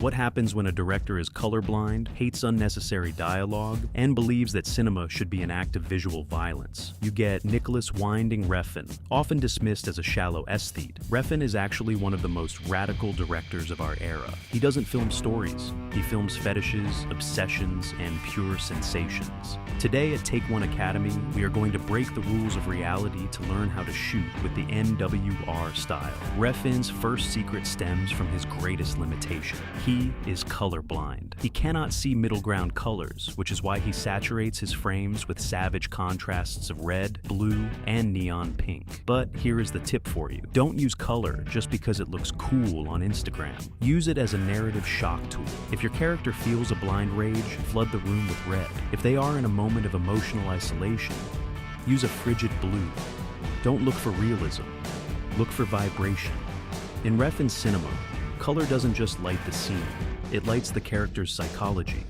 What happens when a director is colorblind, hates unnecessary dialogue, and believes that cinema should be an act of visual violence? You get Nicolas Winding Refn, often dismissed as a shallow aesthete. Refn is actually one of the most radical directors of our era. He doesn't film stories. He films fetishes, obsessions, and pure sensations. Today at Take One Academy, we are going to break the rules of reality to learn how to shoot with the NWR style. Refn's first secret stems from his greatest limitation. He is colorblind. He cannot see middle ground colors, which is why he saturates his frames with savage contrasts of red, blue, and neon pink. But here is the tip for you. Don't use color just because it looks cool on Instagram. Use it as a narrative shock tool. If your character feels a blind rage, flood the room with red. If they are in a moment of emotional isolation, use a frigid blue. Don't look for realism. Look for vibration. In Refn's cinema, color doesn't just light the scene, it lights the character's psychology.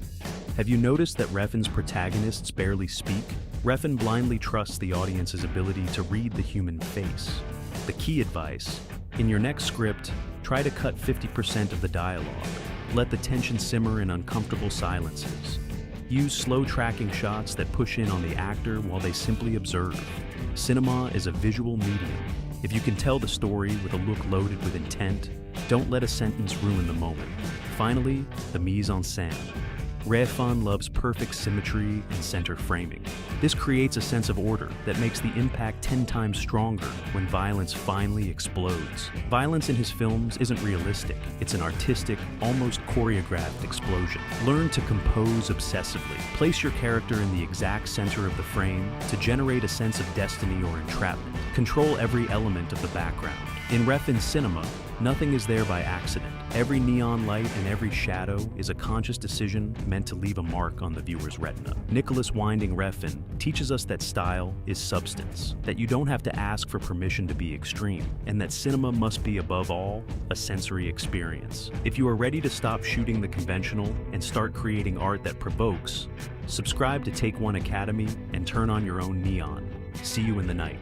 Have you noticed that Refn's protagonists barely speak? Refn blindly trusts the audience's ability to read the human face. The key advice: in your next script, try to cut 50% of the dialogue. Let the tension simmer in uncomfortable silences. Use slow tracking shots that push in on the actor while they simply observe. Cinema is a visual medium. If you can tell the story with a look loaded with intent, don't let a sentence ruin the moment. Finally, the mise-en-scène. Refn loves perfect symmetry and center framing. This creates a sense of order that makes the impact 10 times stronger when violence finally explodes. Violence in his films isn't realistic. It's an artistic, almost choreographed explosion. Learn to compose obsessively. Place your character in the exact center of the frame to generate a sense of destiny or entrapment. Control every element of the background. In Refn's cinema, nothing is there by accident. Every neon light and every shadow is a conscious decision meant to leave a mark on the viewer's retina. Nicolas Winding Refn teaches us that style is substance, that you don't have to ask for permission to be extreme, and that cinema must be above all a sensory experience. If you are ready to stop shooting the conventional and start creating art that provokes, subscribe to Take One Academy and turn on your own neon. See you in the night.